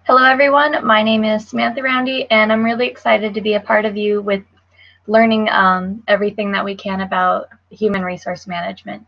Hello everyone, my name is Samantha Roundy and I'm really excited to be a part of you with learning everything that we can about human resource management.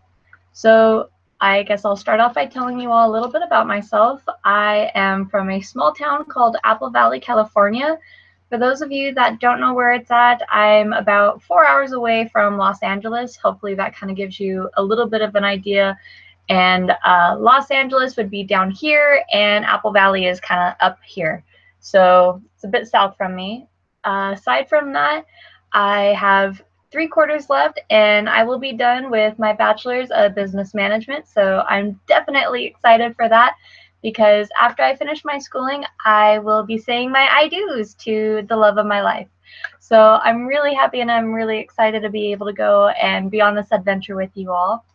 So I guess I'll start off by telling you all a little bit about myself. I am from a small town called Apple Valley, California. For those of you that don't know where it's at, I'm about 4 hours away from Los Angeles. Hopefully that kind of gives you a little bit of an idea. And Los Angeles would be down here, and Apple Valley is kind of up here. So it's a bit south from me. Aside from that, I have 3 quarters left, and I will be done with my bachelor's of business management. So I'm definitely excited for that because after I finish my schooling, I will be saying my I do's to the love of my life. So I'm really happy and I'm really excited to be able to go and be on this adventure with you all.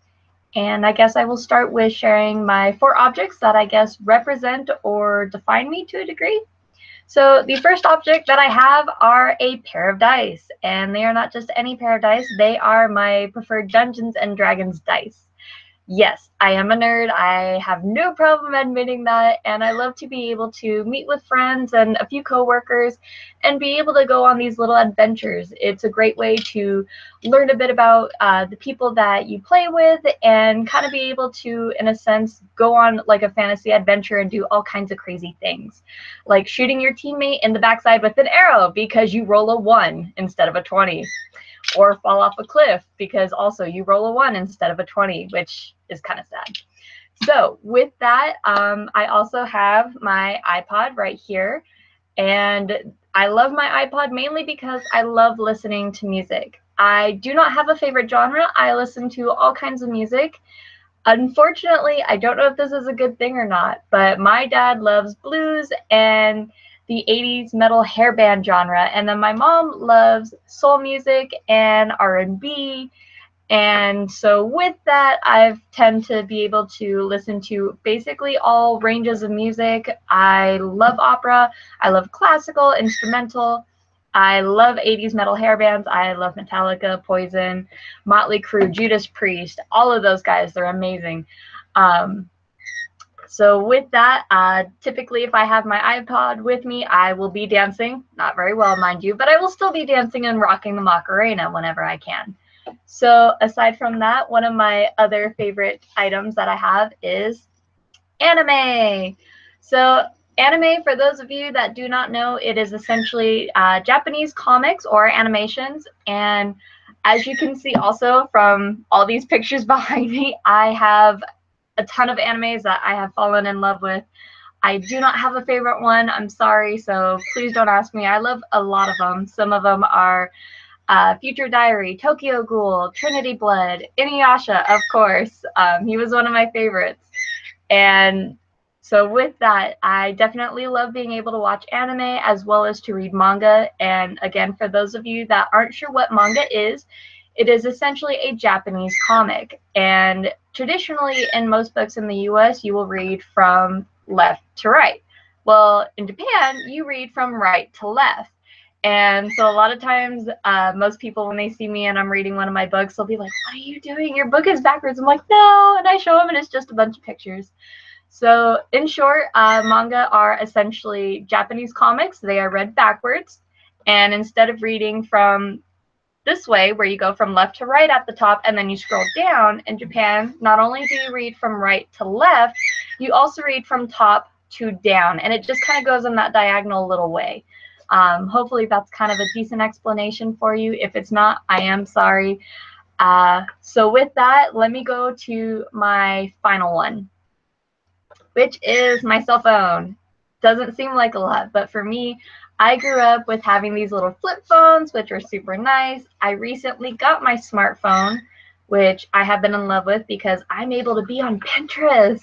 And I guess I will start with sharing my 4 objects that I guess represent or define me to a degree. So the first object that I have are a pair of dice, and they are not just any pair of dice, they are my preferred Dungeons and Dragons dice. Yes, I am a nerd. I have no problem admitting that, and I love to be able to meet with friends and a few coworkers and be able to go on these little adventures. It's a great way to learn a bit about the people that you play with and kind of be able to, in a sense, go on like a fantasy adventure and do all kinds of crazy things, like shooting your teammate in the backside with an arrow because you roll a 1 instead of a 20. Or fall off a cliff because also you roll a 1 instead of a 20, which is kind of sad. So with that, I also have my iPod right here. And I love my iPod mainly because I love listening to music. I do not have a favorite genre. I listen to all kinds of music. Unfortunately, I don't know if this is a good thing or not, but my dad loves blues and the 80s metal hairband genre, and then my mom loves soul music and R&B. And so with that, I tend to be able to listen to basically all ranges of music. I love opera, I love classical, instrumental. I love 80s metal hair bands. I love Metallica, Poison, Motley Crue, Judas Priest, all of those guys. They're amazing. Um, so with that, typically if I have my iPod with me, I will be dancing. Not very well, mind you, but I will still be dancing and rocking the Macarena whenever I can. So aside from that, one of my other favorite items that I have is anime. So anime, for those of you that do not know, it is essentially Japanese comics or animations. And as you can see also from all these pictures behind me, I have a ton of animes that I have fallen in love with. I do not have a favorite one. I'm sorry, so please don't ask me. I love a lot of them. Some of them are Future Diary, Tokyo Ghoul, Trinity Blood, Inuyasha, of course. He was one of my favorites. And so with that, I definitely love being able to watch anime as well as to read manga. And again, for those of you that aren't sure what manga is, it is essentially a Japanese comic. And traditionally, in most books in the US, you will read from left to right. Well, in Japan, you read from right to left. And so a lot of times, most people, when they see me and I'm reading one of my books, they'll be like, "What are you doing? Your book is backwards." I'm like, "No." And I show them, and it's just a bunch of pictures. So in short, manga are essentially Japanese comics. They are read backwards. And instead of reading from this way, where you go from left to right at the top and then you scroll down, in Japan, not only do you read from right to left, you also read from top to down. And it just kind of goes in that diagonal little way. Hopefully that's kind of a decent explanation for you. If it's not, I am sorry. So with that, let me go to my final one, which is my cell phone. Doesn't seem like a lot, but for me, I grew up with having these little flip phones, which are super nice. I recently got my smartphone, which I have been in love with because I'm able to be on Pinterest.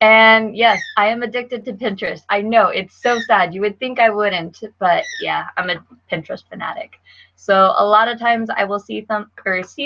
And yes, I am addicted to Pinterest. I know, it's so sad. You would think I wouldn't, but yeah, I'm a Pinterest fanatic. So a lot of times I will see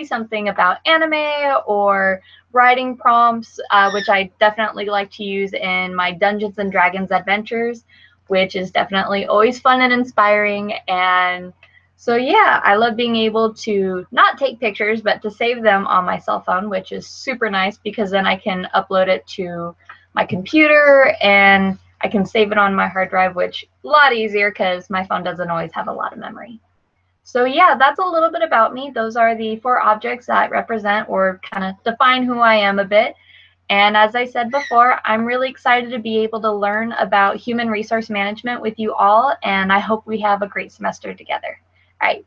something about anime or writing prompts, which I definitely like to use in my Dungeons and Dragons adventures, which is definitely always fun and inspiring. And so yeah, I love being able to not take pictures, but to save them on my cell phone, which is super nice because then I can upload it to my computer and I can save it on my hard drive, which a lot easier because my phone doesn't always have a lot of memory. So yeah, that's a little bit about me. Those are the 4 objects that represent or kind of define who I am a bit. And as I said before, I'm really excited to be able to learn about human resource management with you all, and I hope we have a great semester together. All right,